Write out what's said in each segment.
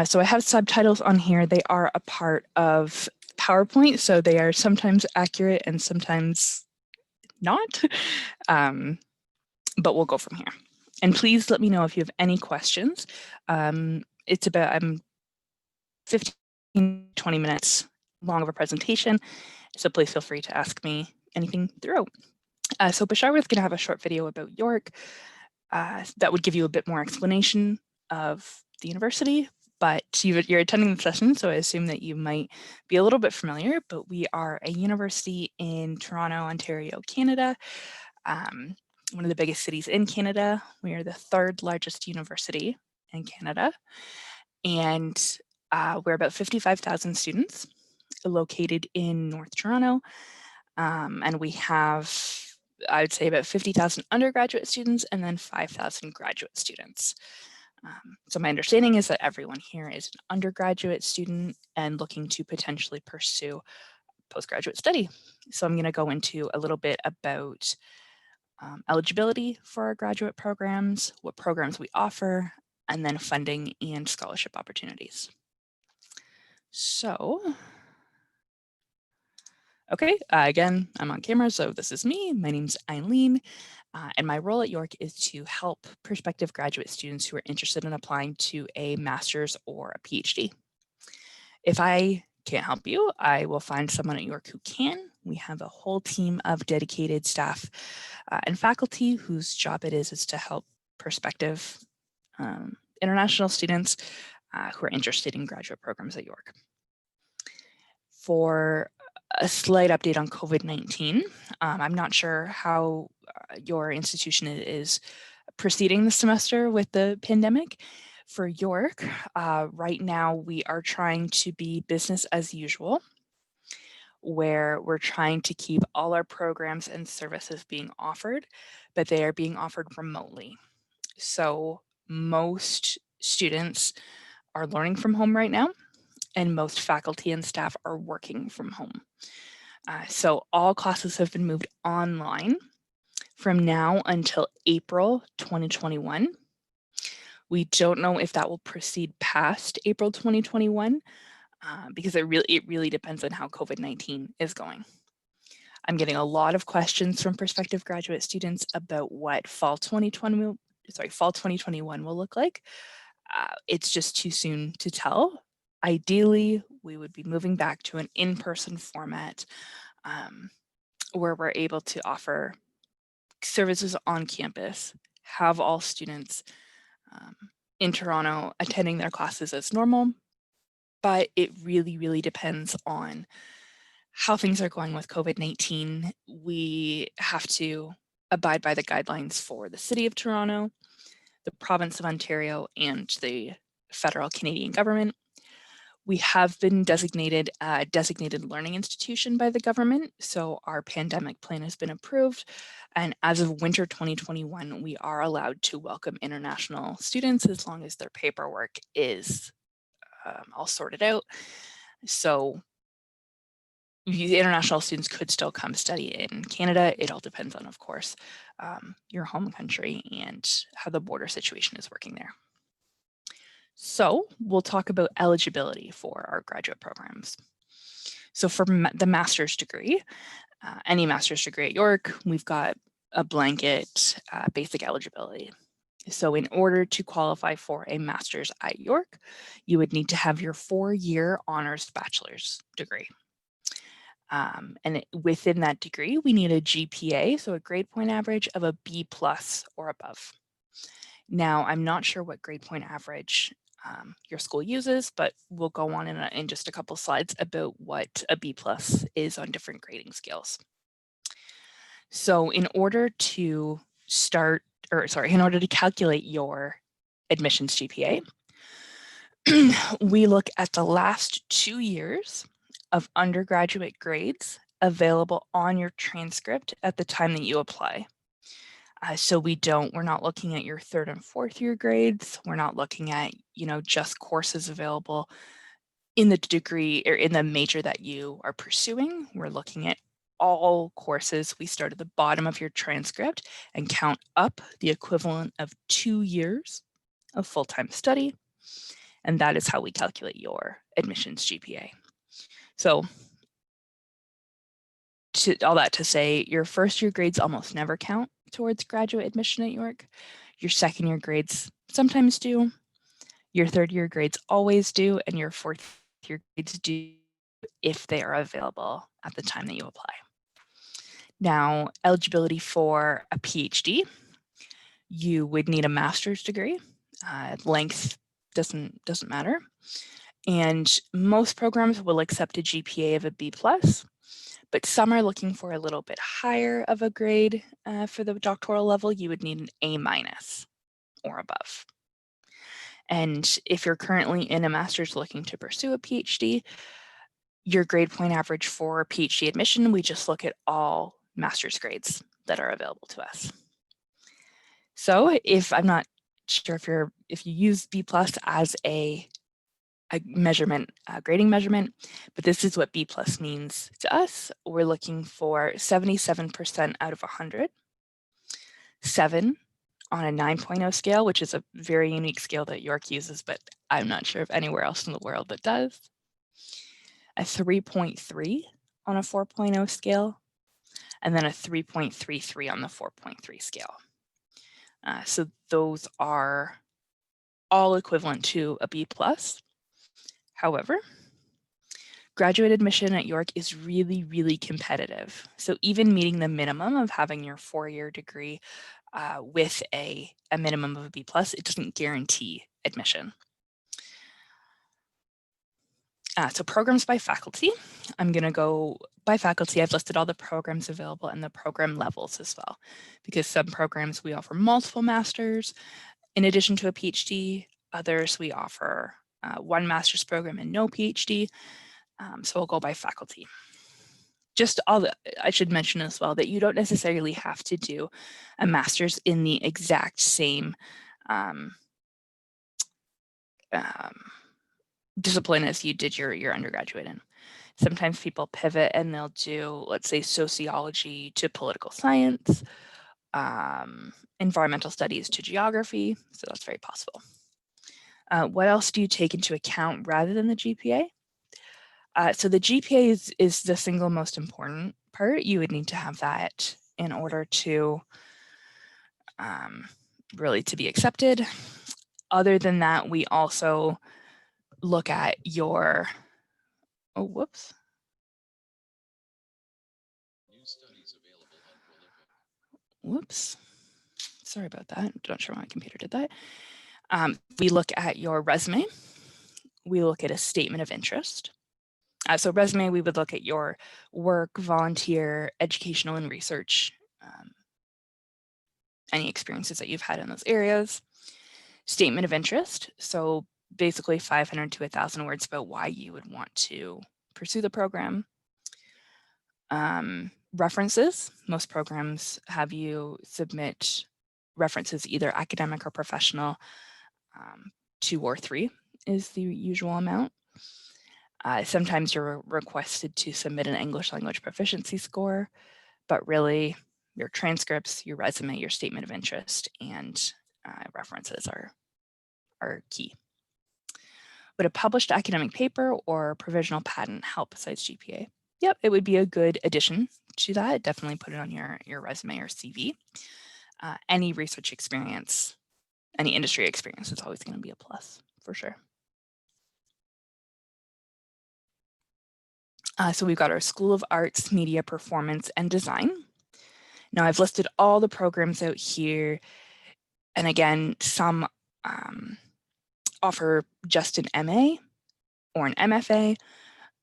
So I have subtitles on here. They are a part of PowerPoint, so they are sometimes accurate and sometimes not, but we'll go from here. And please let me know if you have any questions. It's about, I'm 15, 20 minutes long of a presentation, so please feel free to ask me anything throughout. So Bashar was going to have a short video about York that would give you a bit more explanation of the university, but you're attending the session, so I assume that you might be a little bit familiar, but we are a university in Toronto, Ontario, Canada, one of the biggest cities in Canada. We are the third largest university in Canada, and we're about 55,000 students located in North Toronto, and we have, I would say, about 50,000 undergraduate students and then 5,000 graduate students. So my understanding is that everyone here is an undergraduate student and looking to potentially pursue postgraduate study. So I'm going to go into a little bit about eligibility for our graduate programs, what programs we offer, and then funding and scholarship opportunities. So, okay, again, I'm on camera, so this is me. My name's Eileen, and my role at York is to help prospective graduate students who are interested in applying to a master's or a PhD. If I can't help you, I will find someone at York who can. We have a whole team of dedicated staff and faculty whose job it is to help prospective international students who are interested in graduate programs at York. For a slight update on COVID-19, I'm not sure how your institution is proceeding this semester with the pandemic. For York, right now we are trying to be business as usual, where we're trying to keep all our programs and services being offered, but they are being offered remotely. So most students are learning from home right now, and most faculty and staff are working from home. So all classes have been moved online from now until April 2021. We don't know if that will proceed past April 2021 because it really depends on how COVID-19 is going. I'm getting a lot of questions from prospective graduate students about what fall 2021 will look like. It's just too soon to tell. Ideally, we would be moving back to an in-person format where we're able to offer services on campus, have all students in Toronto attending their classes as normal, but it really depends on how things are going with COVID-19. We have to abide by the guidelines for the City of Toronto, the Province of Ontario, and the federal Canadian government. We have been designated a designated learning institution by the government, so our pandemic plan has been approved. And as of winter 2021, we are allowed to welcome international students as long as their paperwork is all sorted out. So the international students could still come study in Canada. It all depends on, of course, your home country and how the border situation is working there. So we'll talk about eligibility for our graduate programs. So for the master's degree, any master's degree at York, we've got a blanket basic eligibility. So in order to qualify for a master's at York, you would need to have your 4-year honors bachelor's degree. And within that degree, we need a GPA, so a grade point average of a B+ or above. Now, I'm not sure what grade point average your school uses, but we'll go on in just a couple slides about what a B+ is on different grading scales. So in order to in order to calculate your admissions GPA, we look at the last 2 years of undergraduate grades available on your transcript at the time that you apply. So we're not looking at your 3rd and 4th year grades. We're not looking at, just courses available in the degree or in the major that you are pursuing. We're looking at all courses. We start at the bottom of your transcript and count up the equivalent of 2 years of full-time study. And that is how we calculate your admissions GPA. So all that to say, your first year grades almost never count towards graduate admission at York. Your second year grades sometimes do. Your third year grades always do, and your fourth year grades do if they are available at the time that you apply. Now, eligibility for a PhD, you would need a master's degree. Length doesn't matter. And most programs will accept a GPA of a B+, but some are looking for a little bit higher of a grade for the doctoral level. You would need an A- or above. And if you're currently in a master's looking to pursue a PhD, your grade point average for PhD admission, we just look at all master's grades that are available to us. So if I'm not sure if you use B+ as a measurement, grading measurement, but this is what B+ means to us. We're looking for 77% out of 100, 7 on a 9.0 scale, which is a very unique scale that York uses, but I'm not sure of anywhere else in the world that does. A 3.3 on a 4.0 scale, and then a 3.33 on the 4.3 scale. So those are all equivalent to a B+. However, graduate admission at York is really, really competitive. So even meeting the minimum of having your 4-year degree with a minimum of a B+, it doesn't guarantee admission. So programs by faculty, I'm going to go by faculty. I've listed all the programs available and the program levels as well, because some programs we offer multiple masters in addition to a PhD. Others we offer one master's program and no PhD. So I'll go by faculty. Just I should mention as well that you don't necessarily have to do a master's in the exact same discipline as you did your undergraduate in. Sometimes people pivot and they'll do, let's say, sociology to political science, environmental studies to geography. So that's very possible. What else do you take into account rather than the GPA? So the GPA is the single most important part. You would need to have that in order to really to be accepted. Other than that, we also look at your, oh, whoops. Whoops. Sorry about that. Not sure why my computer did that. We look at your resume. We look at a statement of interest. So resume, we would look at your work, volunteer, educational and research, any experiences that you've had in those areas. Statement of interest. So basically 500 to 1,000 words about why you would want to pursue the program. References. Most programs have you submit references, either academic or professional. 2 or 3 is the usual amount. Sometimes you're requested to submit an English language proficiency score, but really your transcripts, your resume, your statement of interest, and references are key. Would a published academic paper or provisional patent help besides GPA? Yep, it would be a good addition to that. Definitely put it on your resume or CV. Any research experience, any industry experience is always going to be a plus for sure. So we've got our School of Arts, Media, Performance, and Design. Now I've listed all the programs out here. And again, some offer just an MA or an MFA.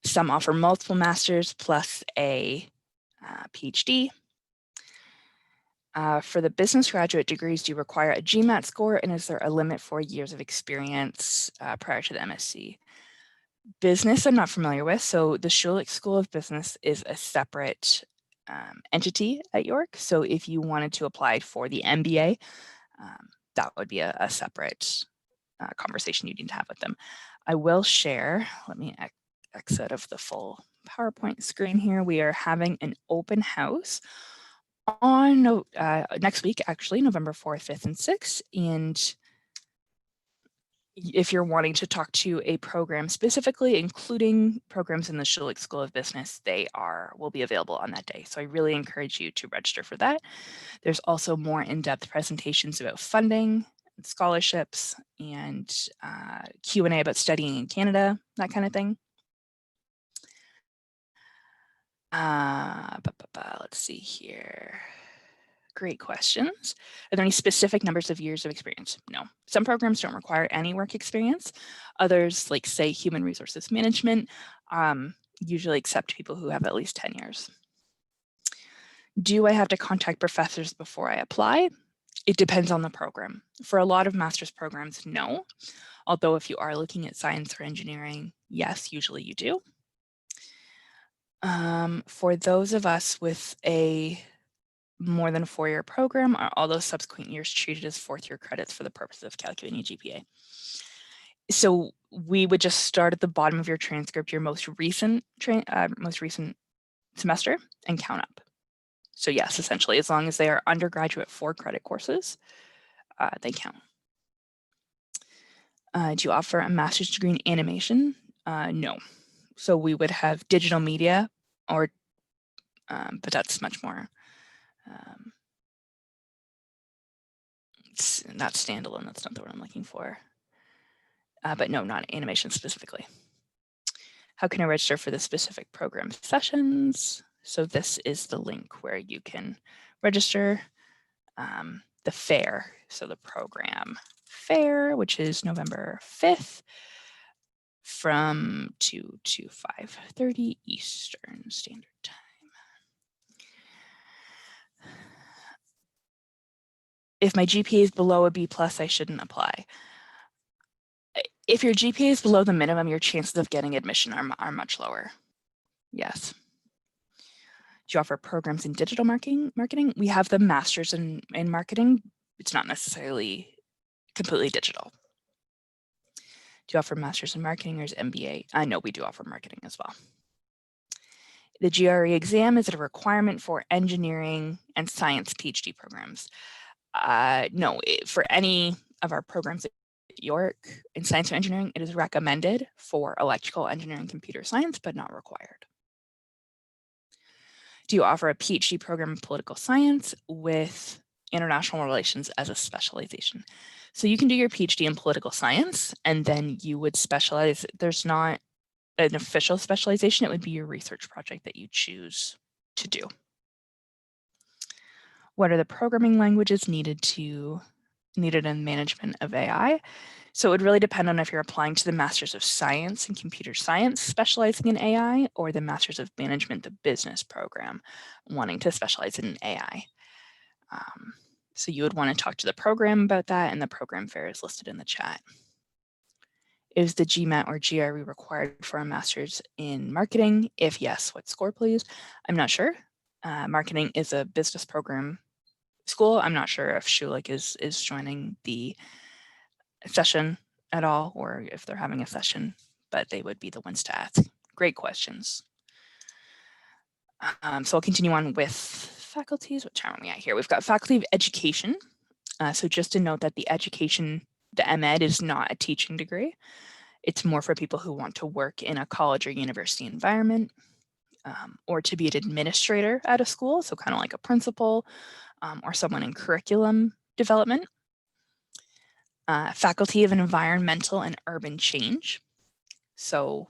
Some offer multiple masters plus a PhD. For the business graduate degrees, do you require a GMAT score, and is there a limit for years of experience prior to the MSc? Business, I'm not familiar with. So the Schulich School of Business is a separate entity at York. So if you wanted to apply for the MBA, that would be a separate conversation you need to have with them. I will share, let me exit of the full PowerPoint screen here. We are having an open house on next week, actually, November 4th, 5th, and 6th. And if you're wanting to talk to a program specifically, including programs in the Schulich School of Business, will be available on that day. So I really encourage you to register for that. There's also more in-depth presentations about funding, scholarships, and Q&A about studying in Canada, that kind of thing. Let's see here. Great questions. Are there any specific numbers of years of experience? No. Some programs don't require any work experience. Others, like say human resources management, usually accept people who have at least 10 years. Do I have to contact professors before I apply? It depends on the program. For a lot of master's programs, no. Although if you are looking at science or engineering, yes, usually you do. For those of us with a more than a 4-year program, are all those subsequent years treated as 4th-year credits for the purpose of calculating a GPA? So we would just start at the bottom of your transcript, your most recent semester, and count up. So yes, essentially, as long as they are undergraduate 4-credit courses, they count. Do you offer a master's degree in animation? No. So we would have digital media, or but that's much more. It's not standalone. That's not the word I'm looking for. But no, not animation specifically. How can I register for the specific program sessions? So this is the link where you can register. The fair, so the program fair, which is November 5th from 2 to 5:30 Eastern Standard Time. If my GPA is below a B+, I shouldn't apply. If your GPA is below the minimum, your chances of getting admission are much lower. Yes. Do you offer programs in digital marketing? We have the master's in marketing. It's not necessarily completely digital. Do you offer master's in marketing or is MBA? No, we do offer marketing as well. The GRE exam, is it a requirement for engineering and science PhD programs? No, for any of our programs at York in science or engineering, it is recommended for electrical engineering, computer science, but not required. Do you offer a PhD program in political science with international relations as a specialization? So you can do your PhD in political science, and then you would specialize. There's not an official specialization. It would be your research project that you choose to do. What are the programming languages needed in management of AI? So it would really depend on if you're applying to the Masters of Science in Computer Science, specializing in AI, or the Masters of Management, the business program, wanting to specialize in AI. So you would want to talk to the program about that, and the program fair is listed in the chat. Is the GMAT or GRE required for a master's in marketing? If yes, what score, please? I'm not sure. Marketing is a business program school. I'm not sure if Schulich is joining the session at all, or if they're having a session, but they would be the ones to ask. Great questions. So I'll continue on with faculties. What time are we at here? We've got Faculty of Education. So just to note that the MEd is not a teaching degree. It's more for people who want to work in a college or university environment, or to be an administrator at a school, so kind of like a principal, or someone in curriculum development. Faculty of Environmental and Urban Change. So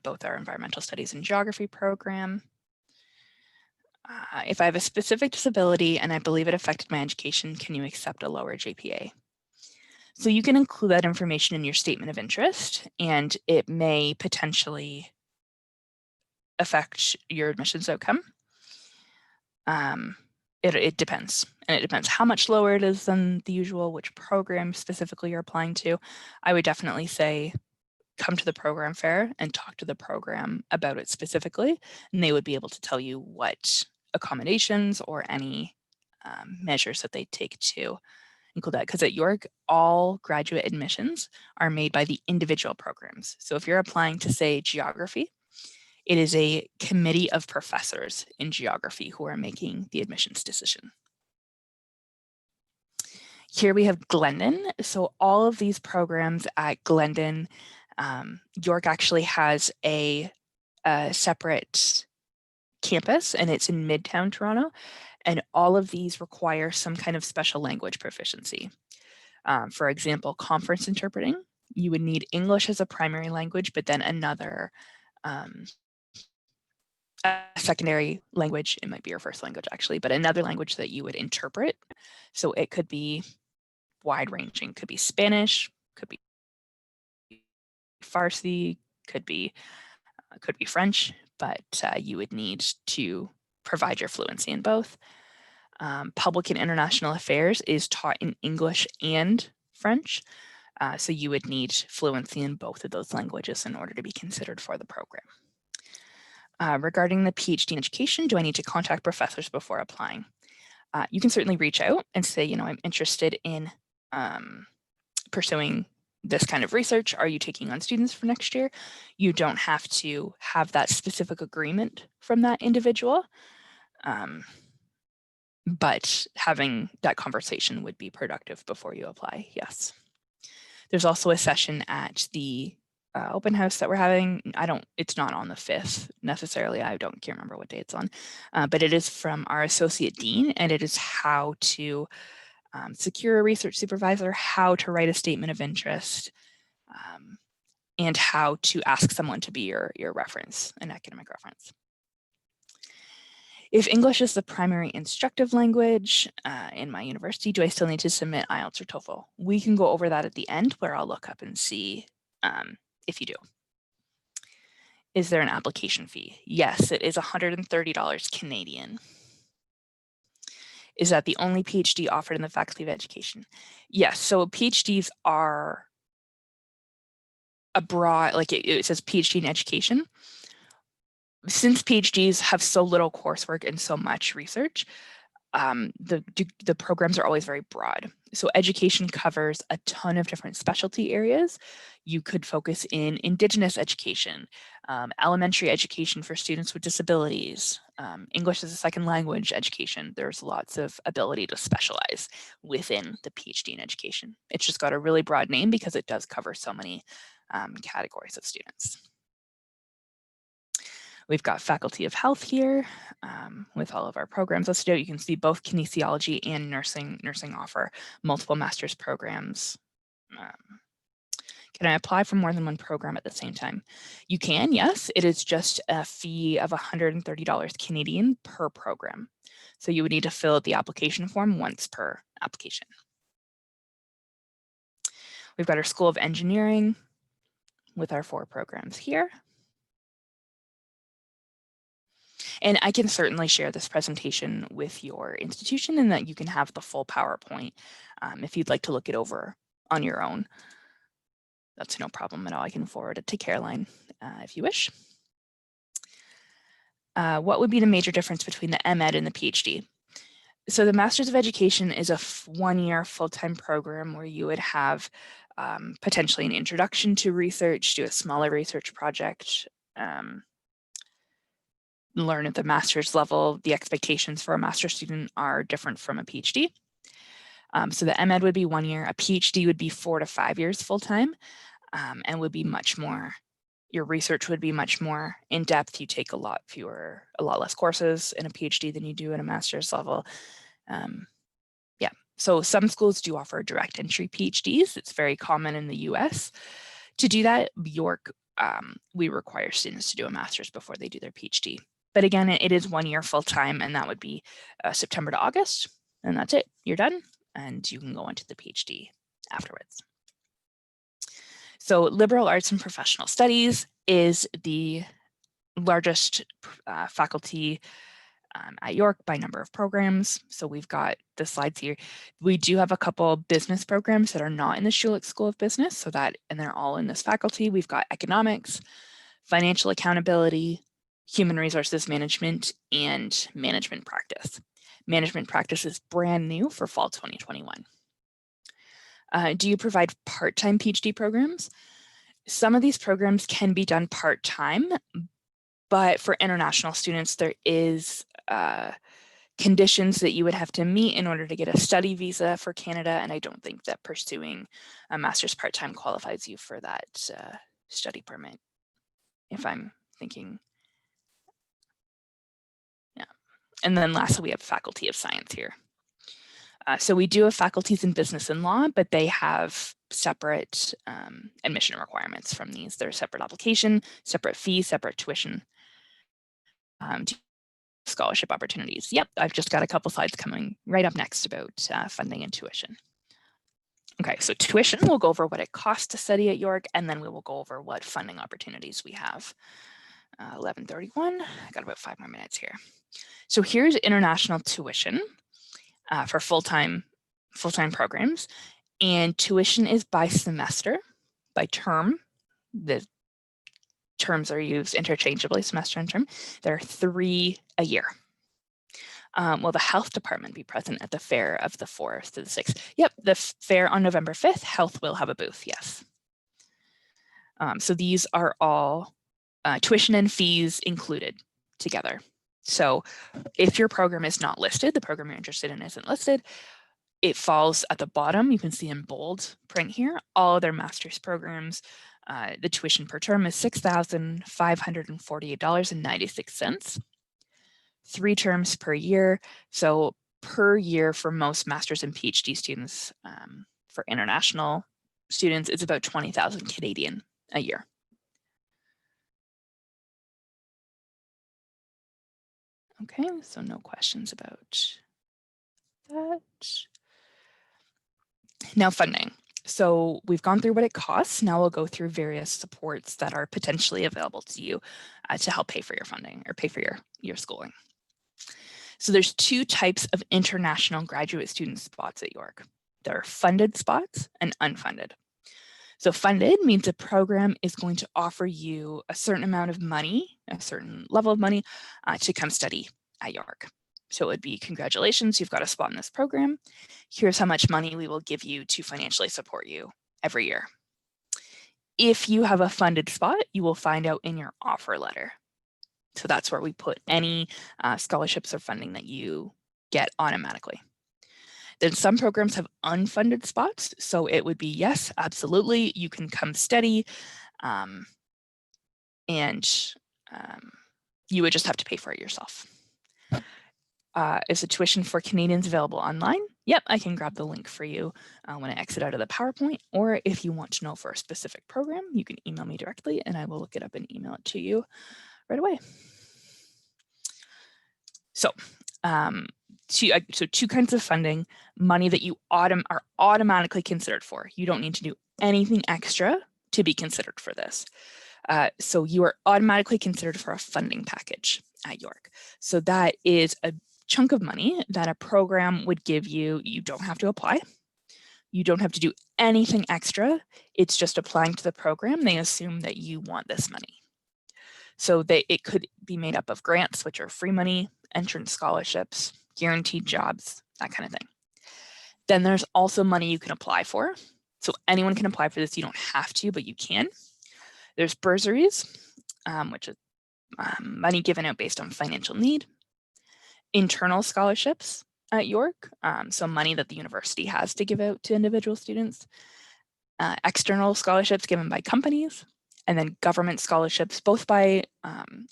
both our environmental studies and geography program. If I have a specific disability and I believe it affected my education, can you accept a lower GPA? So you can include that information in your statement of interest, and it may potentially affect your admissions outcome. It depends, and it depends how much lower it is than the usual, which program specifically you're applying to. I would definitely say come to the program fair and talk to the program about it specifically, and they would be able to tell you what accommodations or any measures that they take to include that. Because at York, all graduate admissions are made by the individual programs. So if you're applying to, say, geography, it is a committee of professors in geography who are making the admissions decision. Here we have Glendon. So all of these programs at Glendon, York actually has a separate campus, and it's in Midtown Toronto. And all of these require some kind of special language proficiency. For example, conference interpreting, you would need English as a primary language, but then another a secondary language. It might be your first language actually, but another language that you would interpret. So it could be wide ranging, could be Spanish, could be Farsi, could be French, but you would need to provide your fluency in both. Public and international affairs is taught in English and French. So you would need fluency in both of those languages in order to be considered for the program. Regarding the PhD in education, do I need to contact professors before applying? You can certainly reach out and say, you know, I'm interested in pursuing this kind of research. Are you taking on students for next year? You don't have to have that specific agreement from that individual. But having that conversation would be productive before you apply, yes. There's also a session at the open house that we're having. It's not on the 5th necessarily. Can't remember what day it's on, but it is from our associate dean, and it is how to secure a research supervisor, how to write a statement of interest, and how to ask someone to be your reference, an academic reference. If English is the primary instructive language in my university, do I still need to submit IELTS or TOEFL? We can go over that at the end, where I'll look up and see if you do. Is there an application fee? Yes, it is $130 Canadian. Is that the only PhD offered in the Faculty of Education? Yes, so PhDs are a broad, like it says PhD in education. Since PhDs have so little coursework and so much research, the programs are always very broad. So education covers a ton of different specialty areas. You could focus in Indigenous education, elementary education for students with disabilities, English as a second language education. There's lots of ability to specialize within the PhD in education. It's just got a really broad name because it does cover so many categories of students. We've got Faculty of Health here with all of our programs listed out. You can see both kinesiology and nursing offer multiple master's programs. Can I apply for more than one program at the same time? You can, yes. It is just a fee of $130 Canadian per program. So you would need to fill out the application form once per application. We've got our School of Engineering with our 4 programs here. And I can certainly share this presentation with your institution, and that you can have the full PowerPoint if you'd like to look it over on your own. That's no problem at all. I can forward it to Caroline if you wish. What would be the major difference between the MEd and the PhD? So the Master's of Education is a 1-year full-time program where you would have potentially an introduction to research, do a smaller research project, learn at the master's level. The expectations for a master's student are different from a PhD. So the MEd would be 1 year, a PhD would be 4 to 5 years full-time, and would be much more, your research would be much more in depth. You take a lot less courses in a PhD than you do in a master's level. Yeah, so some schools do offer direct entry PhDs. It's very common in the US to do that. York, we require students to do a master's before they do their PhD. But again, it is 1 year full-time, and that would be September to August, and that's it. You're done, and you can go into the PhD afterwards. So liberal arts and professional studies is the largest faculty at York by number of programs. So we've got the slides here. We do have a couple business programs that are not in the Schulich School of Business, and they're all in this faculty. We've got economics, financial accountability, human resources management, and management practice. Management practice is brand new for fall 2021. Do you provide part-time PhD programs? Some of these programs can be done part-time, but for international students, there is conditions that you would have to meet in order to get a study visa for Canada, and I don't think that pursuing a master's part-time qualifies you for that study permit, if I'm thinking. Yeah. And then lastly, we have Faculty of Science here. So we do have faculties in business and law, but they have separate admission requirements from these. There's separate application, separate fee, separate tuition, scholarship opportunities. Yep, I've just got a couple slides coming right up next about funding and tuition. Okay, so tuition, we'll go over what it costs to study at York, and then we will go over what funding opportunities we have. 11:31, I got about 5 more minutes here. So here's international tuition for full-time programs, and tuition is by semester, by term. The terms are used interchangeably, semester and term. There are 3 a year. Will the health department be present at the fair of the 4th to the 6th? Yep, the fair on November 5th, health will have a booth, yes. So these are all tuition and fees included together. So if your program is not listed, the program you're interested in isn't listed, it falls at the bottom. You can see in bold print here, all other master's programs. The tuition per term is $6,548.96. 3 terms per year. So per year for most master's and PhD students, for international students, it's about 20,000 Canadian a year. Okay, so no questions about that. Now funding. So we've gone through what it costs. Now we'll go through various supports that are potentially available to you to help pay for your funding or pay for your schooling. So there's 2 types of international graduate student spots at York. There are funded spots and unfunded. So funded means a program is going to offer you a certain amount of money, a certain level of money to come study at York. So it would be, congratulations, you've got a spot in this program. Here's how much money we will give you to financially support you every year. If you have a funded spot, you will find out in your offer letter. So that's where we put any scholarships or funding that you get automatically. Then some programs have unfunded spots. So it would be, yes, absolutely, you can come study, and you would just have to pay for it yourself. Is the tuition for Canadians available online? Yep, I can grab the link for you when I exit out of the PowerPoint, or if you want to know for a specific program, you can email me directly and I will look it up and email it to you right away. So, 2 kinds of funding, money that you are automatically considered for. You don't need to do anything extra to be considered for this. So you are automatically considered for a funding package at York. So that is a chunk of money that a program would give you. You don't have to apply. You don't have to do anything extra. It's just applying to the program. They assume that you want this money. So it could be made up of grants, which are free money, entrance scholarships, guaranteed jobs, that kind of thing. Then there's also money you can apply for. So anyone can apply for this. You don't have to, but you can. There's bursaries, which is money given out based on financial need. Internal scholarships at York, so money that the university has to give out to individual students. External scholarships given by companies, and then government scholarships, both by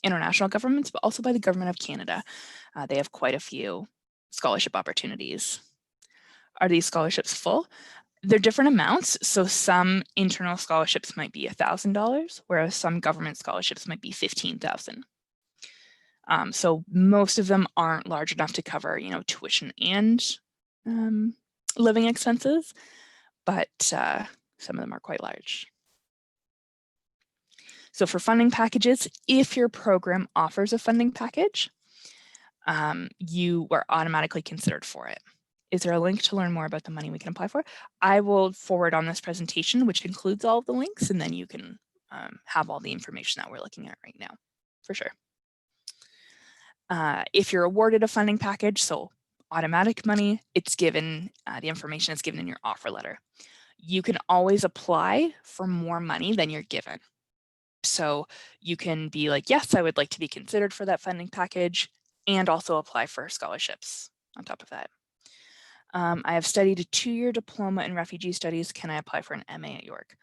international governments, but also by the government of Canada. They have quite a few scholarship opportunities. Are these scholarships full? They're different amounts. So some internal scholarships might be $1,000, whereas some government scholarships might be $15,000. So most of them aren't large enough to cover, tuition and living expenses, but some of them are quite large. So for funding packages, if your program offers a funding package, you are automatically considered for it. Is there a link to learn more about the money we can apply for? I will forward on this presentation, which includes all of the links, and then you can have all the information that we're looking at right now, for sure. If you're awarded a funding package, so automatic money, it's given, the information is given in your offer letter. You can always apply for more money than you're given. So you can be like, yes, I would like to be considered for that funding package. and also apply for scholarships on top of that. I have studied a 2-year diploma in refugee studies. Can I apply for an MA at York?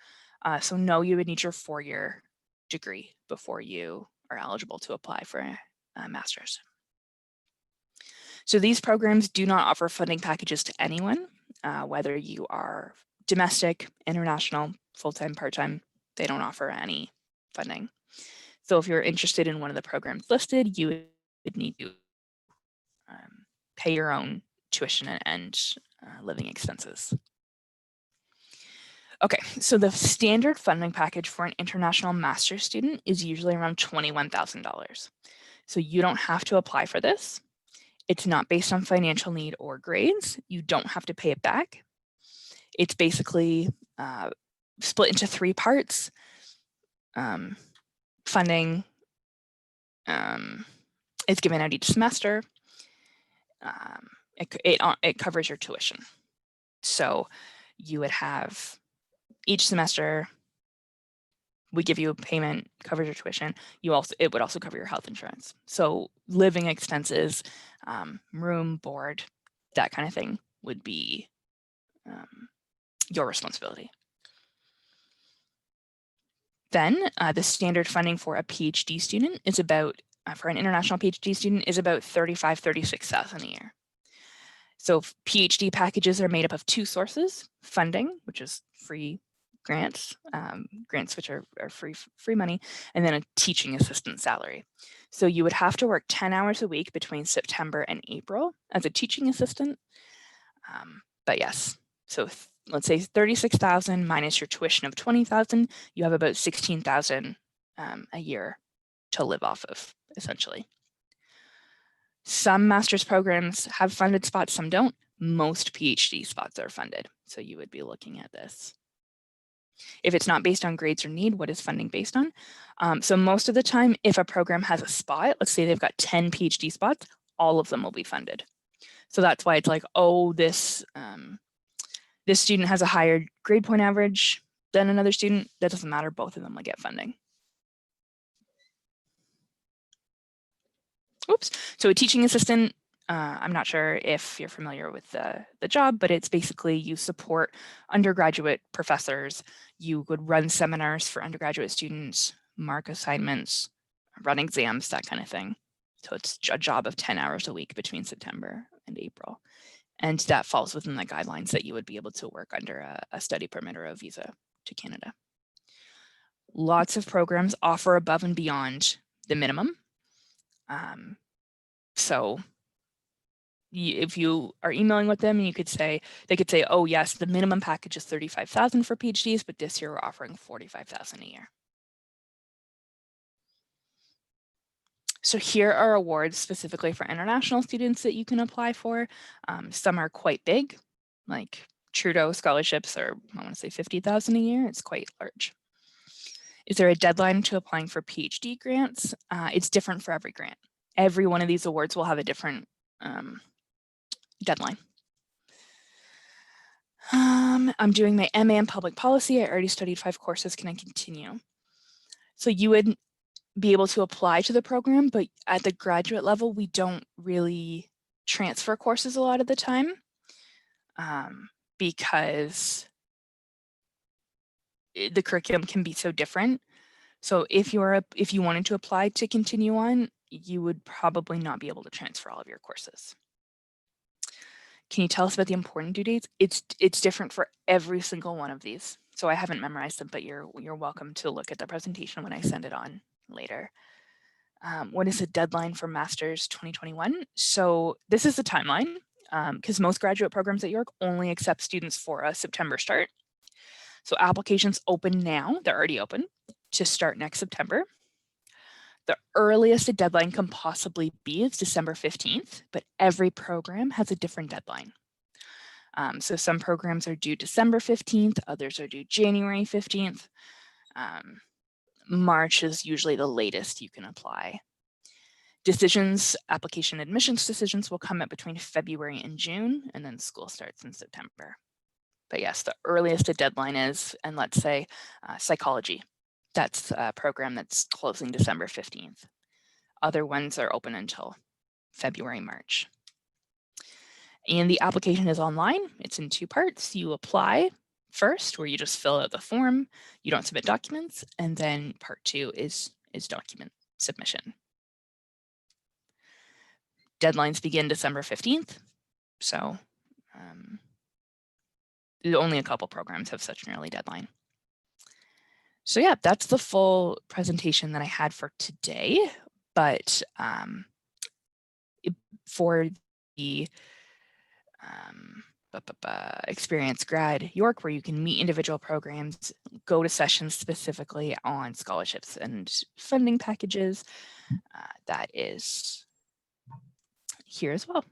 So no, you would need your 4-year degree before you are eligible to apply for a master's. So these programs do not offer funding packages to anyone, whether you are domestic, international, full-time, part-time, they don't offer any funding. So if you're interested in one of the programs listed, you would need to pay your own tuition and living expenses. Okay, so the standard funding package for an international master's student is usually around $21,000. So you don't have to apply for this. It's not based on financial need or grades. You don't have to pay it back. It's basically split into 3 parts. Funding is given out each semester. It covers your tuition. So you would have each semester, we give you a payment, covers your tuition. It would also cover your health insurance. So living expenses, room, board, that kind of thing would be your responsibility. Then the standard funding for a PhD student is about, for an international PhD student, is about $36,000 a year. So PhD packages are made up of 2 sources: funding, which is free grants, grants which are free money, and then a teaching assistant salary. So you would have to work 10 hours a week between September and April as a teaching assistant. But yes, so let's say 36,000 minus your tuition of 20,000, you have about 16,000 a year to live off of, essentially. Some master's programs have funded spots, some don't. Most PhD spots are funded. So you would be looking at this. If it's not based on grades or need, what is funding based on? So most of the time, if a program has a spot, let's say they've got 10 PhD spots, all of them will be funded. So that's why it's like, oh, this student has a higher grade point average than another student. That doesn't matter. Both of them will get funding. Oops. So a teaching assistant, I'm not sure if you're familiar with the job, but it's basically you support undergraduate professors. You would run seminars for undergraduate students, mark assignments, run exams, that kind of thing. So it's a job of 10 hours a week between September and April. And that falls within the guidelines that you would be able to work under a study permit or a visa to Canada. Lots of programs offer above and beyond the minimum. So if you are emailing with them, they could say, oh yes, the minimum package is 35,000 for PhDs, but this year we're offering 45,000 a year. So here are awards specifically for international students that you can apply for. Some are quite big, like Trudeau scholarships are, I want to say 50,000 a year. It's quite large. Is there a deadline to applying for PhD grants? It's different for every grant. Every one of these awards will have a different deadline. I'm doing my MA in public policy. I already studied 5 courses. Can I continue? So you would be able to apply to the program, but at the graduate level, we don't really transfer courses a lot of the time because the curriculum can be so different. So if you wanted to apply to continue on, you would probably not be able to transfer all of your courses. Can you tell us about the important due dates? It's different for every single one of these. So I haven't memorized them, but you're welcome to look at the presentation when I send it on later. What is the deadline for Masters 2021? So this is the timeline because most graduate programs at York only accept students for a September start. So applications open now, they're already open to start next September. The earliest a deadline can possibly be is December 15th, but every program has a different deadline. So some programs are due December 15th, others are due January 15th. March is usually the latest you can apply. Application admissions decisions will come out between February and June, and then school starts in September. But yes, the earliest a deadline is, and let's say psychology, that's a program that's closing December 15th. Other ones are open until February, March. And the application is online. It's in 2 parts. You apply first, where you just fill out the form. You don't submit documents. And then part 2 is document submission. Deadlines begin December 15th. So only a couple programs have such an early deadline. So yeah, that's the full presentation that I had for today. But for the Experience Grad York, where you can meet individual programs, go to sessions specifically on scholarships and funding packages, that is here as well.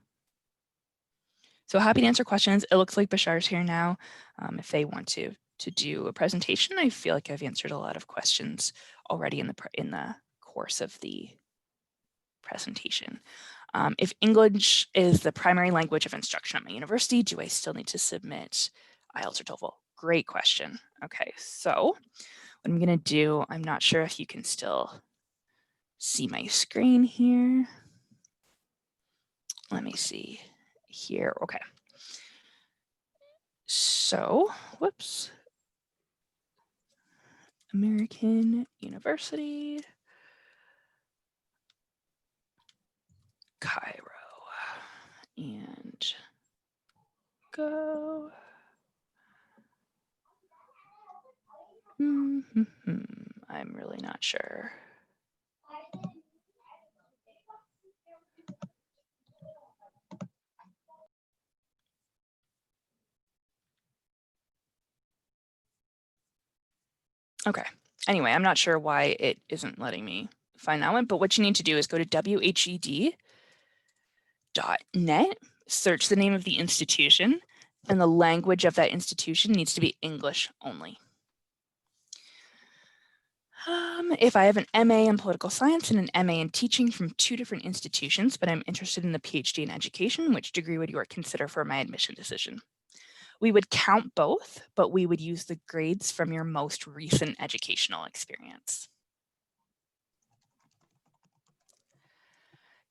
So happy to answer questions. It looks like Bashar's here now. If they want to do a presentation, I feel like I've answered a lot of questions already in the course of the presentation. If English is the primary language of instruction at my university, do I still need to submit IELTS or TOEFL? Great question. Okay, so what I'm gonna do, I'm not sure if you can still see my screen here. Let me see here. Okay. So, whoops. American University, Cairo, and go. I'm really not sure. Okay. Anyway, I'm not sure why it isn't letting me find that one, but what you need to do is go to whed.net, search the name of the institution, and the language of that institution needs to be English only. If I have an MA in political science and an MA in teaching from 2 different institutions, but I'm interested in the PhD in education, which degree would you consider for my admission decision? We would count both, but we would use the grades from your most recent educational experience.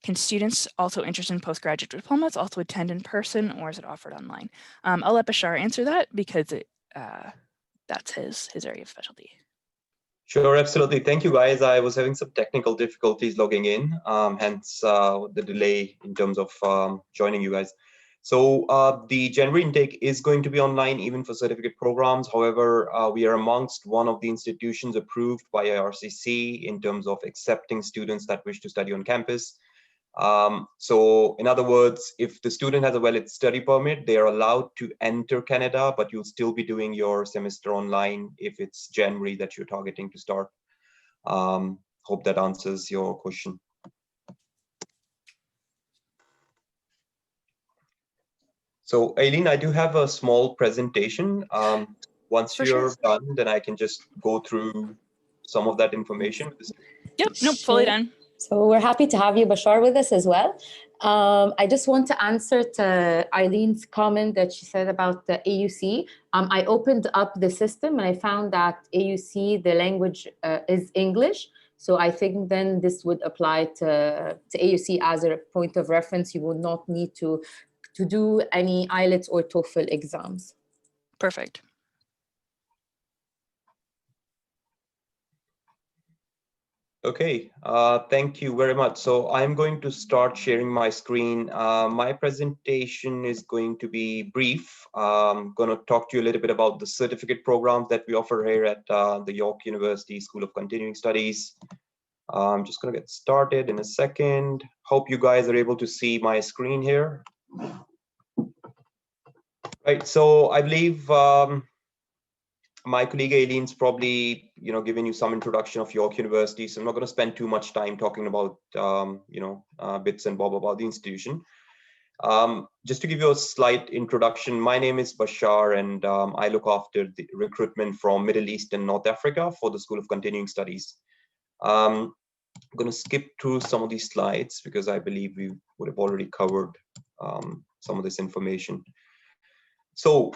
Can students also interested in postgraduate diplomas also attend in person, or is it offered online? I'll let Bashar answer that because that's his area of specialty. Sure, absolutely. Thank you, guys. I was having some technical difficulties logging in, hence the delay in terms of joining you guys. So the January intake is going to be online even for certificate programs. However, we are amongst one of the institutions approved by IRCC in terms of accepting students that wish to study on campus. So in other words, if the student has a valid study permit, they are allowed to enter Canada, but you'll still be doing your semester online if it's January that you're targeting to start. Hope that answers your question. So Aileen, I do have a small presentation. Once you're done, then I can just go through some of that information. Yep, nope, fully done. So we're happy to have you, Bashar, with us as well. I just want to answer to Eileen's comment that she said about the AUC. I opened up the system and I found that AUC, the language is English. So I think then this would apply to AUC as a point of reference. You will not need to do any IELTS or TOEFL exams. Perfect. Okay, thank you very much. So I'm going to start sharing my screen. My presentation is going to be brief. I'm going to talk to you a little bit about the certificate programs that we offer here at the York University School of Continuing Studies. I'm just going to get started in a second. Hope you guys are able to see my screen here. Right, so I believe my colleague Aileen's probably, giving you some introduction of York University. So I'm not going to spend too much time talking about, bits and bob about the institution. Just to give you a slight introduction, my name is Bashar, and I look after the recruitment from Middle East and North Africa for the School of Continuing Studies. I'm going to skip through some of these slides because I believe we would have already covered some of this information. So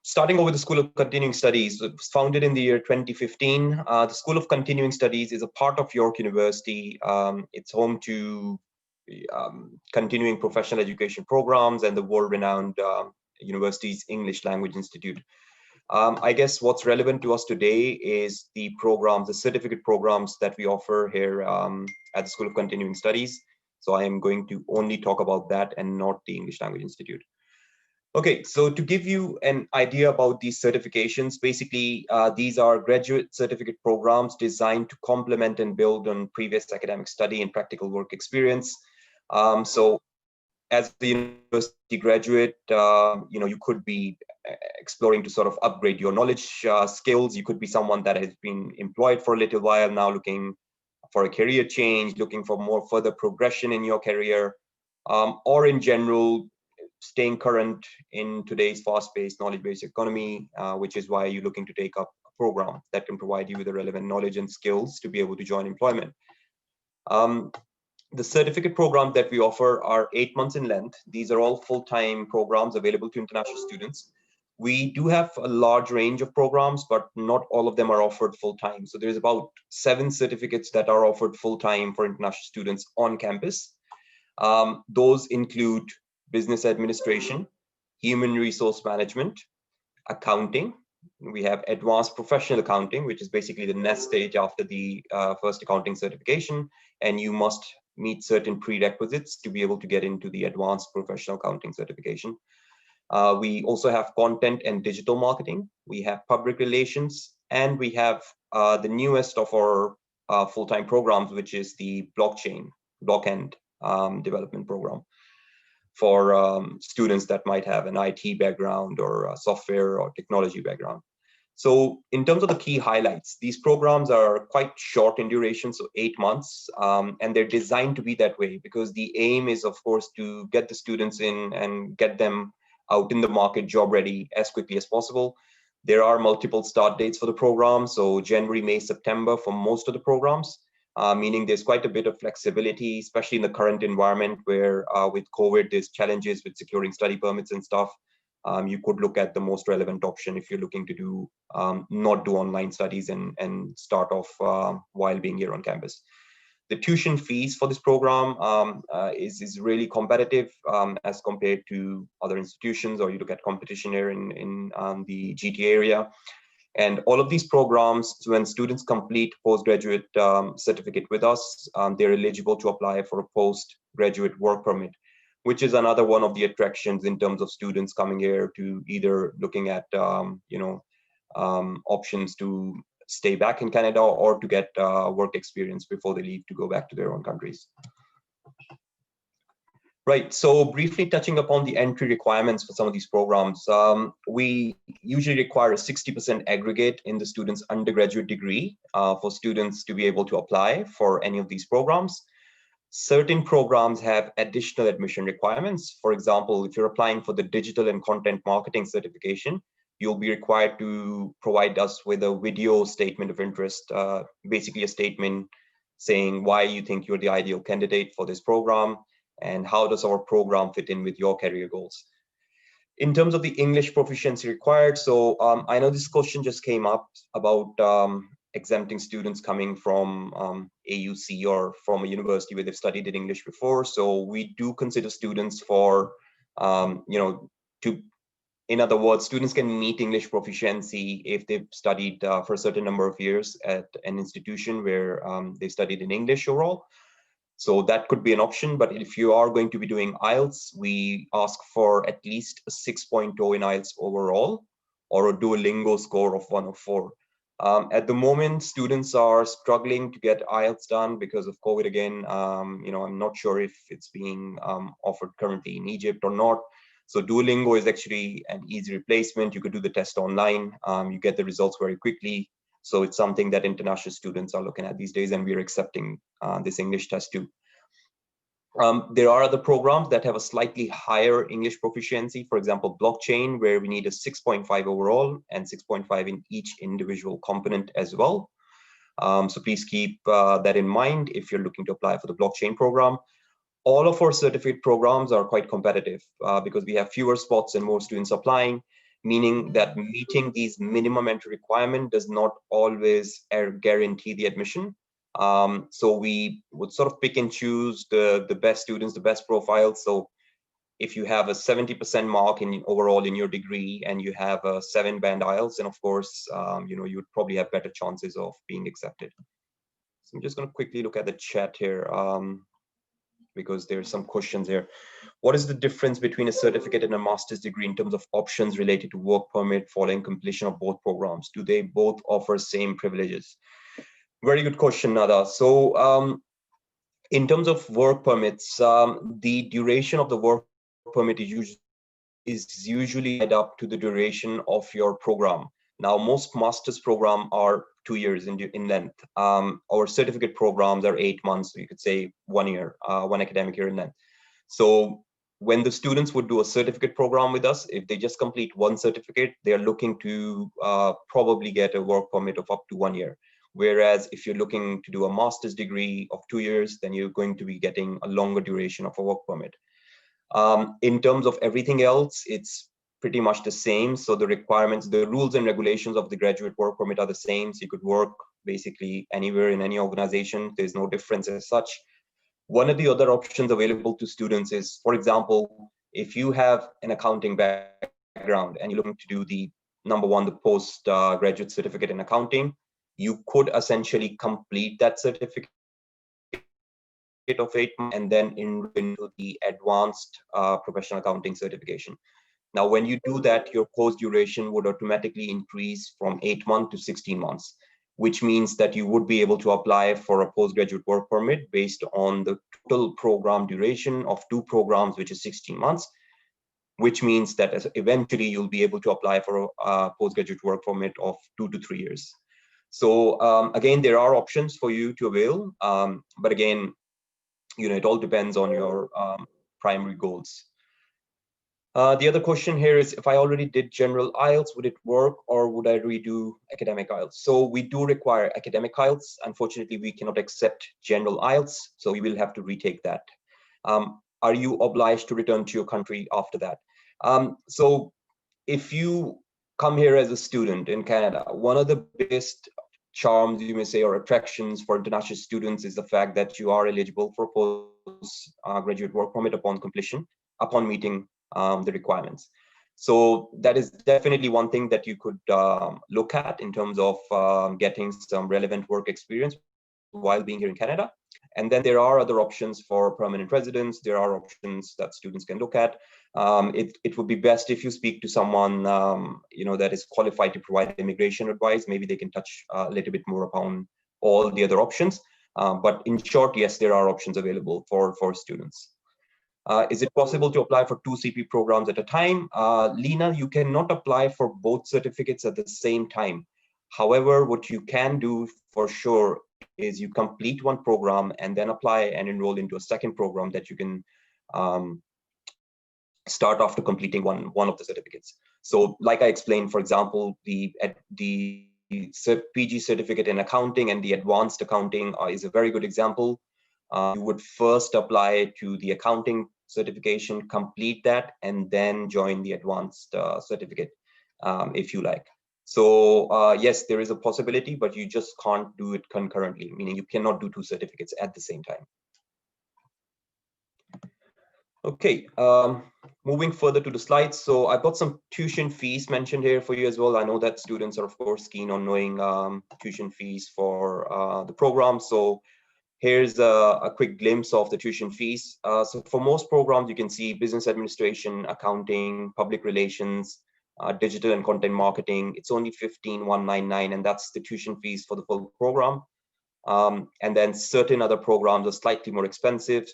starting over the School of Continuing Studies, it was founded in the year 2015. The School of Continuing Studies is a part of York University. It's home to continuing professional education programs and the world-renowned university's English Language Institute. I guess what's relevant to us today is the programs, the certificate programs that we offer here at the School of Continuing Studies. So I am going to only talk about that and not the English Language Institute. Okay, so to give you an idea about these certifications, basically, these are graduate certificate programs designed to complement and build on previous academic study and practical work experience. So as the university graduate, you could be exploring to sort of upgrade your knowledge skills. You could be someone that has been employed for a little while, now looking for a career change, looking for more further progression in your career, or in general, staying current in today's fast-paced knowledge-based economy, which is why you're looking to take up a program that can provide you with the relevant knowledge and skills to be able to join employment. The certificate programs that we offer are 8 months in length. These are all full-time programs available to international students. We do have a large range of programs, but not all of them are offered full-time. So there's about 7 certificates that are offered full-time for international students on campus. Those include business administration, human resource management, accounting. We have advanced professional accounting, which is basically the next stage after the first accounting certification, and you must meet certain prerequisites to be able to get into the advanced professional accounting certification. We also have content and digital marketing. We have public relations, and we have the newest of our full-time programs, which is the blockend development program for students that might have an IT background or a software or technology background. So in terms of the key highlights, these programs are quite short in duration, so 8 months, and they're designed to be that way because the aim is, of course, to get the students in and get them out in the market job ready as quickly as possible. There are multiple start dates for the program, so January, May, September for most of the programs. Meaning there's quite a bit of flexibility, especially in the current environment where with COVID, there's challenges with securing study permits and stuff. You could look at the most relevant option if you're looking to do not do online studies and start off while being here on campus. The tuition fees for this program is really competitive as compared to other institutions, or you look at competition here in the GTA area. And all of these programs, when students complete postgraduate certificate with us, they're eligible to apply for a postgraduate work permit, which is another one of the attractions in terms of students coming here to either looking at options to stay back in Canada or to get work experience before they leave to go back to their own countries. Right, so briefly touching upon the entry requirements for some of these programs, we usually require a 60% aggregate in the student's undergraduate degree for students to be able to apply for any of these programs. Certain programs have additional admission requirements. For example, if you're applying for the digital and content marketing certification, you'll be required to provide us with a video statement of interest, basically a statement saying why you think you're the ideal candidate for this program, and how does our program fit in with your career goals. In terms of the English proficiency required, so I know this question just came up about exempting students coming from AUC or from a university where they've studied in English before. So we do consider students for, in other words, students can meet English proficiency if they've studied for a certain number of years at an institution where they studied in English overall. So that could be an option, but if you are going to be doing IELTS, we ask for at least a 6.0 in IELTS overall, or a Duolingo score of 104. At the moment, students are struggling to get IELTS done because of COVID again. I'm not sure if it's being offered currently in Egypt or not. So Duolingo is actually an easy replacement. You could do the test online. You get the results very quickly. So it's something that international students are looking at these days, and we're accepting this English test too. There are other programs that have a slightly higher English proficiency, for example, blockchain, where we need a 6.5 overall and 6.5 in each individual component as well. So please keep that in mind if you're looking to apply for the blockchain program. All of our certificate programs are quite competitive because we have fewer spots and more students applying, meaning that meeting these minimum entry requirement does not always guarantee the admission. So we would sort of pick and choose the best students, the best profiles. So if you have a 70% mark in overall in your degree and you have a 7-band IELTS, then of course, you would probably have better chances of being accepted. So I'm just going to quickly look at the chat here because there's some questions here. What is the difference between a certificate and a master's degree in terms of options related to work permit following completion of both programs? Do they both offer same privileges? Very good question, Nada. So in terms of work permits, the duration of the work permit is usually tied up to the duration of your program. Now, most master's program are 2 years in length. Our certificate programs are 8 months, so you could say 1 year, 1 academic year in length. So when the students would do a certificate program with us, if they just complete one certificate, they're looking to probably get a work permit of up to 1 year. Whereas if you're looking to do a master's degree of 2 years, then you're going to be getting a longer duration of a work permit. In terms of everything else, it's pretty much the same. So the requirements, the rules and regulations of the graduate work permit are the same. So you could work basically anywhere in any organization. There's no difference as such. One of the other options available to students is, for example, if you have an accounting background and you're looking to do the number one, the postgraduate certificate in accounting, you could essentially complete that certificate of 8 months and then enroll into the advanced professional accounting certification. Now, when you do that, your course duration would automatically increase from 8 months to 16 months, which means that you would be able to apply for a postgraduate work permit based on the total program duration of 2 programs, which is 16 months, which means that eventually you'll be able to apply for a postgraduate work permit of 2 to 3 years. So again, there are options for you to avail, but again, it all depends on your primary goals. The other question here is, if I already did general IELTS, would it work, or would I redo academic IELTS? So we do require academic IELTS. Unfortunately, we cannot accept general IELTS, so you will have to retake that. Are you obliged to return to your country after that? So if you come here as a student in Canada, one of the biggest charms, you may say, or attractions for international students is the fact that you are eligible for postgraduate work permit upon completion, upon meeting the requirements. So that is definitely one thing that you could look at in terms of getting some relevant work experience while being here in Canada. And then there are other options for permanent residence. There are options that students can look at. It would be best if you speak to someone that is qualified to provide immigration advice. Maybe they can touch a little bit more upon all the other options. But in short, yes, there are options available for students. Is it possible to apply for 2 CP programs at a time? Lena, you cannot apply for both certificates at the same time. However, what you can do for sure is you complete one program and then apply and enroll into a second program that you can start after completing one of the certificates. So like I explained, for example, the PG certificate in accounting and the advanced accounting is a very good example. You would first apply to the accounting certification, complete that, and then join the advanced certificate if you like. So yes, there is a possibility, but you just can't do it concurrently, meaning you cannot do 2 certificates at the same time. Okay, moving further to the slides. So I've got some tuition fees mentioned here for you as well. I know that students are, of course, keen on knowing tuition fees for the program. So here's a quick glimpse of the tuition fees. So for most programs, you can see business administration, accounting, public relations, digital and content marketing. It's only $15,199, and that's the tuition fees for the full program. And then certain other programs are slightly more expensive,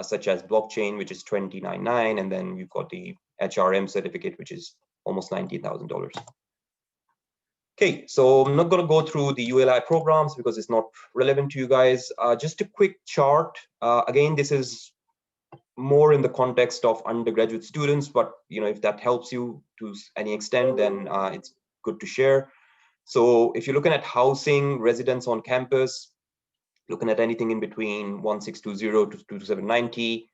such as blockchain, which is $29,999, and then you've got the HRM certificate, which is almost $19,000. Okay, so I'm not going to go through the ULI programs because it's not relevant to you guys. Just a quick chart. Again, this is more in the context of undergraduate students, but if that helps you to any extent, then it's good to share. So if you're looking at housing, residence on campus, looking at anything in between 1,620 to 2,790.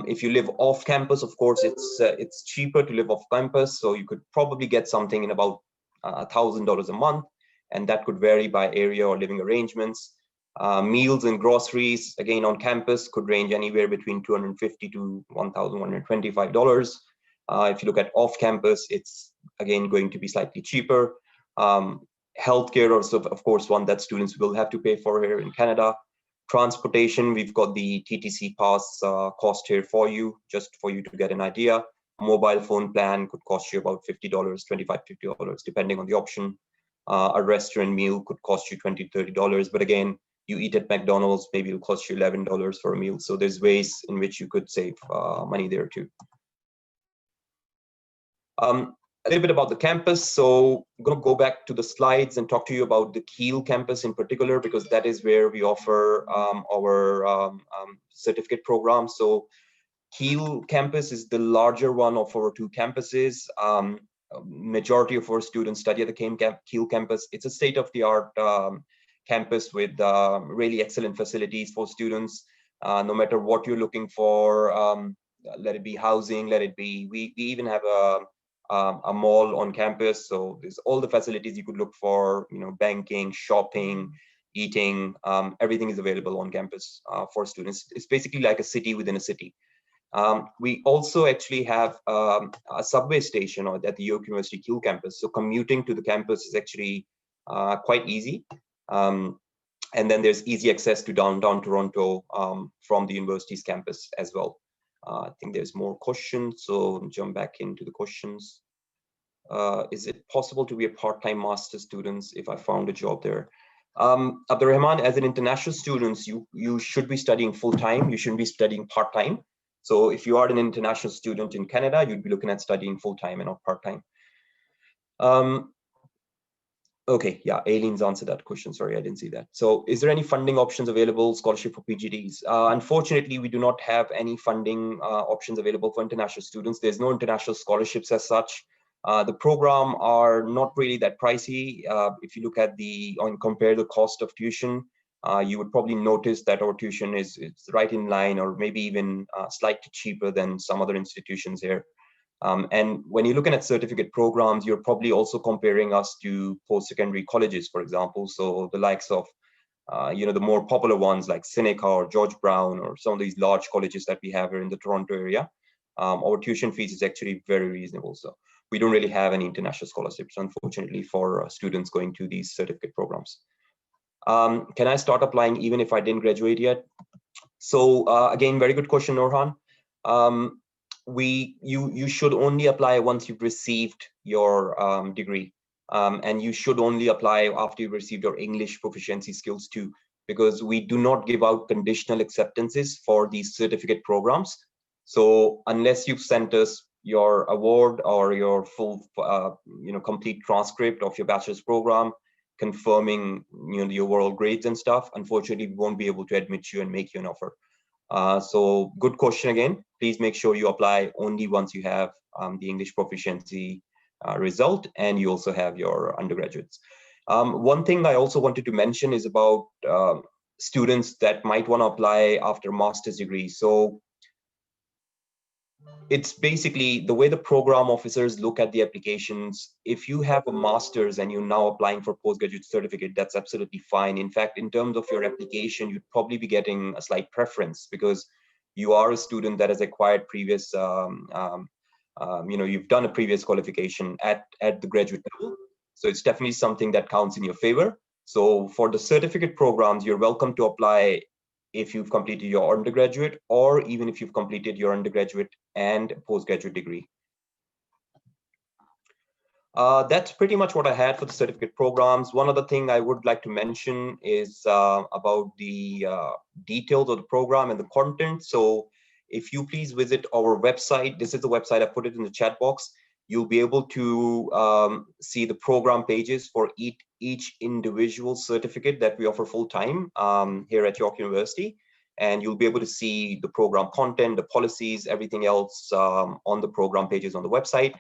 If you live off campus, of course, it's cheaper to live off campus, so you could probably get something in about $1,000 a month, and that could vary by area or living arrangements. Meals and groceries, again, on campus could range anywhere between $250 to $1,125. If you look at off campus, it's again going to be slightly cheaper. Healthcare also, of course, one that students will have to pay for here in Canada. Transportation, we've got the TTC pass cost here for you, just for you to get an idea. Mobile phone plan could cost you about $50, $25, $50, depending on the option. A restaurant meal could cost you $20, $30, but again, you eat at McDonald's, maybe it'll cost you $11 for a meal. So there's ways in which you could save money there too. A little bit about the campus. So I'm going to go back to the slides and talk to you about the Kiel campus in particular, because that is where we offer our certificate program. So Kiel campus is the larger one of our two campuses. Majority of our students study at the Kiel campus. It's a state-of-the-art campus with really excellent facilities for students, no matter what you're looking for. Let it be housing, let it be, we even have a mall on campus, so there's all the facilities you could look for, banking, shopping, eating, everything is available on campus for students. It's basically like a city within a city. We also actually have a subway station at the York University Kiel campus, so commuting to the campus is actually quite easy. And then there's easy access to downtown Toronto from the university's campus as well. I think there's more questions, so jump back into the questions. Is it possible to be a part-time master student if I found a job there? Abdurrahman, as an international student, you should be studying full-time. You shouldn't be studying part-time. So if you are an international student in Canada, you'd be looking at studying full-time and not part-time. Okay, yeah, Aileen's answered that question. Sorry, I didn't see that. So is there any funding options available, scholarship for PGDs? Unfortunately, we do not have any funding options available for international students. There's no international scholarships as such. The program are not really that pricey. If you look at compare the cost of tuition, you would probably notice that our tuition is right in line, or maybe even slightly cheaper than some other institutions here. And when you're looking at certificate programs, you're probably also comparing us to post-secondary colleges, for example. So the likes of, the more popular ones like Seneca or George Brown, or some of these large colleges that we have here in the Toronto area. Our tuition fees is actually very reasonable. So we don't really have any international scholarships, unfortunately, for students going to these certificate programs. Can I start applying even if I didn't graduate yet? So again, very good question, Norhan. You should only apply once you've received your degree, and you should only apply after you've received your English proficiency skills too, because we do not give out conditional acceptances for these certificate programs. So unless you've sent us your award or your full complete transcript of your bachelor's program confirming the overall grades and stuff, unfortunately we won't be able to admit you and make you an offer. So good question again. Please make sure you apply only once you have the English proficiency result and you also have your undergraduates. One thing I also wanted to mention is about students that might want to apply after master's degree. So it's basically the way the program officers look at the applications. If you have a master's and you're now applying for postgraduate certificate, that's absolutely fine. In fact, in terms of your application, you'd probably be getting a slight preference because you are a student that has acquired previous, you've done a previous qualification at the graduate level. So it's definitely something that counts in your favor. So for the certificate programs, you're welcome to apply if you've completed your undergraduate, or even if you've completed your undergraduate and postgraduate degree. That's pretty much what I had for the certificate programs. One other thing I would like to mention is about the details of the program and the content. So if you please visit our website, this is the website, I put it in the chat box. You'll be able to see the program pages for each individual certificate that we offer full-time here at York University. And you'll be able to see the program content, the policies, everything else on the program pages on the website.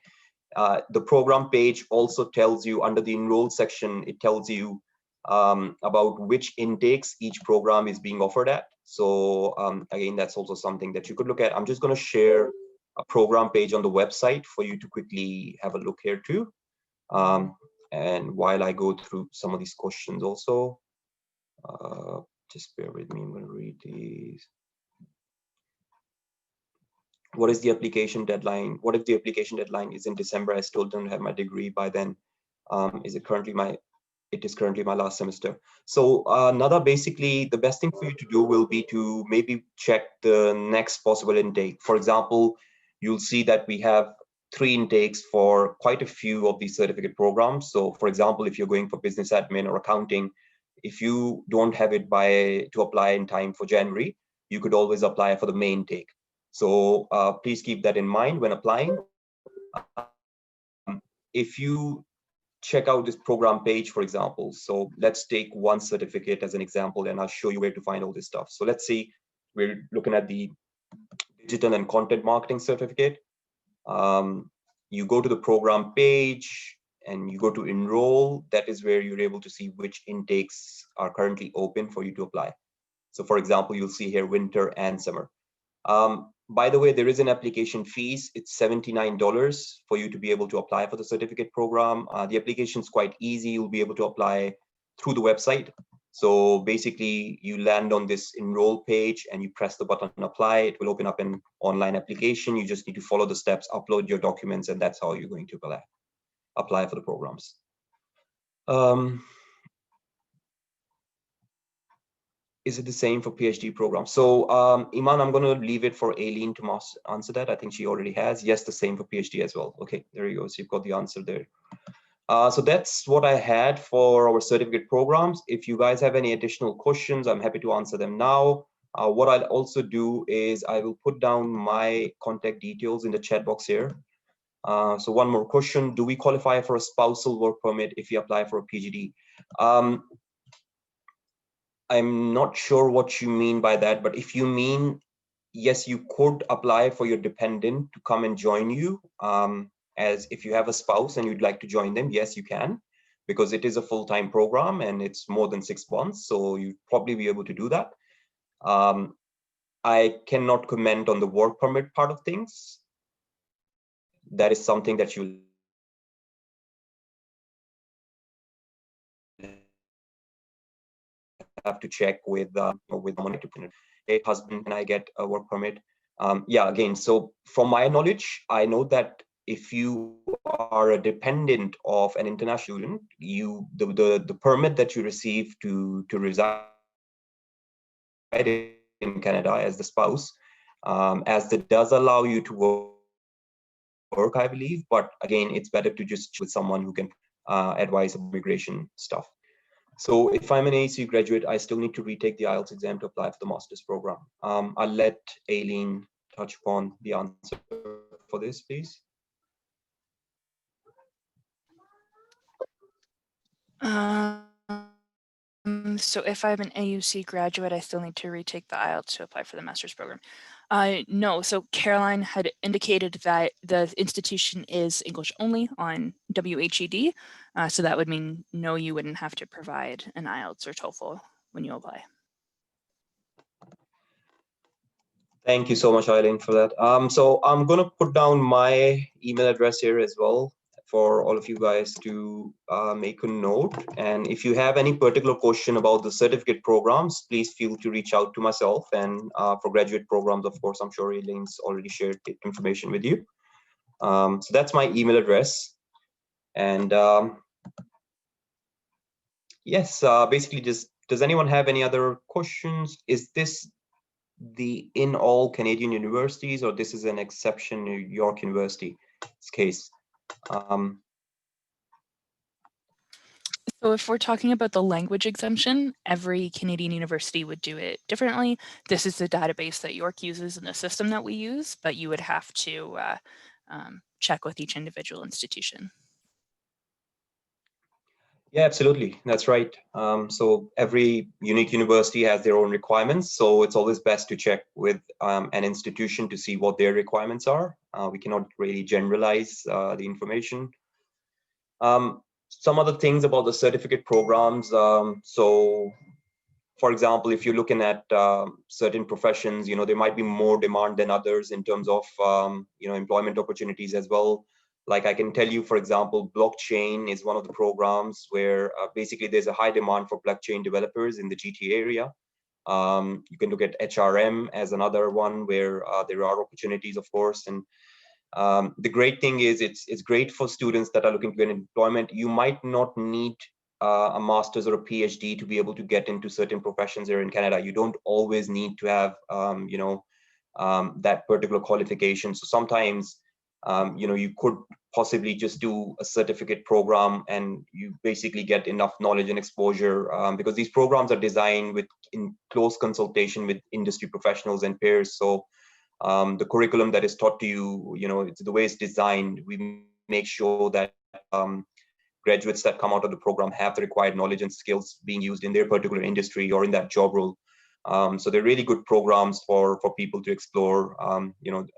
The program page also tells you under the enroll section, it tells you about which intakes each program is being offered at. So again, that's also something that you could look at. I'm just going to share a program page on the website for you to quickly have a look here too. And while I go through some of these questions also, Just bear with me, I'm going to read these. What is the application deadline? What if the application deadline is in December? I still don't have my degree by then. It is currently my last semester. So Nada, basically the best thing for you to do will be to maybe check the next possible intake. For example, you'll see that we have 3 intakes for quite a few of these certificate programs. So for example, if you're going for business admin or accounting, if you don't have it to apply in time for January, you could always apply for the May intake. So please keep that in mind when applying. If you check out this program page, for example, so let's take one certificate as an example, and I'll show you where to find all this stuff. So let's say we're looking at the digital and content marketing certificate. You go to the program page and you go to enroll. That is where you're able to see which intakes are currently open for you to apply. So for example, you'll see here winter and summer. By the way, there is an application fees. It's $79 for you to be able to apply for the certificate program. The application is quite easy. You'll be able to apply through the website. So basically, you land on this enroll page and you press the button apply. It will open up an online application. You just need to follow the steps, upload your documents, and that's how you're going to apply for the programs. Is it the same for PhD programs? So Iman, I'm going to leave it for Aileen to answer that. I think she already has. Yes, the same for PhD as well. Okay, there you go. So you've got the answer there. So that's what I had for our certificate programs. If you guys have any additional questions, I'm happy to answer them now. What I'll also do is I will put down my contact details in the chat box here. So one more question. Do we qualify for a spousal work permit if we apply for a PhD? I'm not sure what you mean by that, but if you mean, yes, you could apply for your dependent to come and join you. As if you have a spouse and you'd like to join them, yes, you can, because it is a full-time program and it's more than 6 months. So you'd probably be able to do that. I cannot comment on the work permit part of things. That is something that you have to check with someone to put a husband and I get a work permit. Yeah, again, so from my knowledge, I know that if you are a dependent of an international student, the permit that you receive to reside in Canada as the spouse, as that does allow you to work, I believe. But again, it's better to just with someone who can advise on immigration stuff. So if I'm an AEC graduate, I still need to retake the IELTS exam to apply for the master's program. I'll let Aileen touch upon the answer for this, please. So if I'm an AUC graduate, I still need to retake the IELTS to apply for the master's program. No, so Caroline had indicated that the institution is English only on WHED. So that would mean, no, you wouldn't have to provide an IELTS or TOEFL when you apply. Thank you so much, Eileen, for that. So I'm going to put down my email address here as well for all of you guys to make a note. And if you have any particular question about the certificate programs, please feel to reach out to myself. And for graduate programs, of course, I'm sure Eileen's already shared the information with you. So that's my email address. And yes, basically just, does anyone have any other questions? Is this in all Canadian universities, or this is an exception in York University's case? So if we're talking about the language exemption, every Canadian university would do it differently. This is the database that York uses and the system that we use, but you would have to check with each individual institution. Yeah, absolutely. That's right. So every unique university has their own requirements. So it's always best to check with an institution to see what their requirements are. We cannot really generalize the information. Some other things about the certificate programs. So for example, if you're looking at certain professions, there might be more demand than others in terms of, employment opportunities as well. Like I can tell you, for example, blockchain is one of the programs where basically there's a high demand for blockchain developers in the GTA area. You can look at HRM as another one where there are opportunities, of course. And the great thing is it's great for students that are looking to get employment. You might not need a master's or a PhD to be able to get into certain professions here in Canada. You don't always need to have, that particular qualification. So sometimes, you could possibly just do a certificate program and you basically get enough knowledge and exposure, because these programs are designed in close consultation with industry professionals and peers. So the curriculum that is taught to you, it's the way it's designed. We make sure that graduates that come out of the program have the required knowledge and skills being used in their particular industry or in that job role. So they're really good programs for people to explore,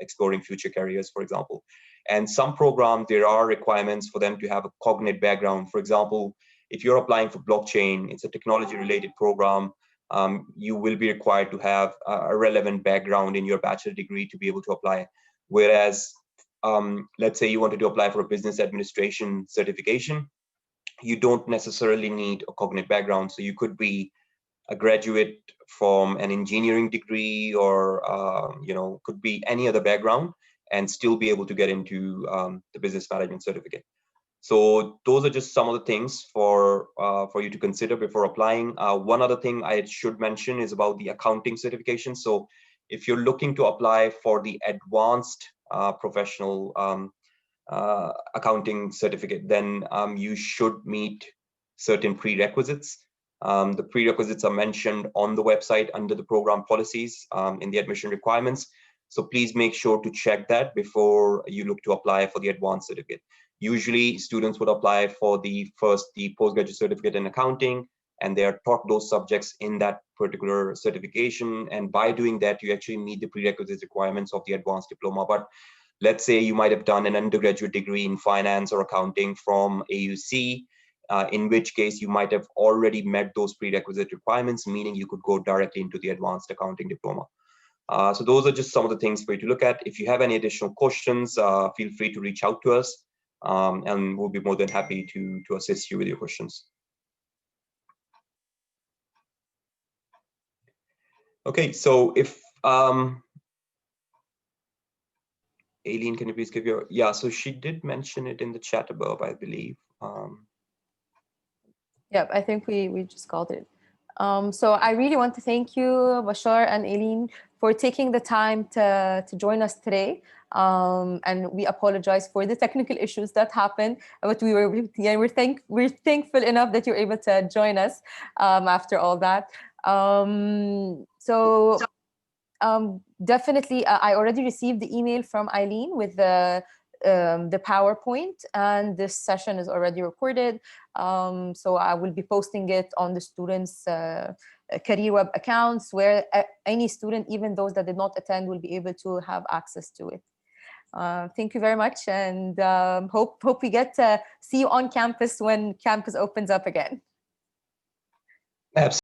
exploring future careers, for example. And some programs, there are requirements for them to have a cognate background. For example, if you're applying for blockchain, it's a technology related program. You will be required to have a relevant background in your bachelor degree to be able to apply. Whereas, let's say you wanted to apply for a business administration certification, you don't necessarily need a cognate background. So you could be a graduate from an engineering degree or, could be any other background and still be able to get into the business management certificate. So those are just some of the things for you to consider before applying. One other thing I should mention is about the accounting certification. So if you're looking to apply for the advanced professional accounting certificate, then you should meet certain prerequisites. The prerequisites are mentioned on the website under the program policies in the admission requirements. So please make sure to check that before you look to apply for the advanced certificate. Usually students would apply for the postgraduate certificate in accounting, and they are taught those subjects in that particular certification. And by doing that, you actually meet the prerequisite requirements of the advanced diploma. But let's say you might have done an undergraduate degree in finance or accounting from AUC, in which case you might have already met those prerequisite requirements, meaning you could go directly into the advanced accounting diploma. So those are just some of the things for you to look at. If you have any additional questions, feel free to reach out to us, and we'll be more than happy to assist you with your questions. Okay, so if Aileen, can you please give your, so she did mention it in the chat above, I believe. Yeah, I think we just called it. So I really want to thank you, Bashar and Aileen, for taking the time to join us today. And we apologize for the technical issues that happened, but we're thankful enough that you're able to join us after all that. Definitely, I already received the email from Eileen with the PowerPoint, and this session is already recorded. So I will be posting it on the students' career web accounts, where any student, even those that did not attend, will be able to have access to it. Thank you very much, and hope we get to see you on campus when campus opens up again. Absolutely.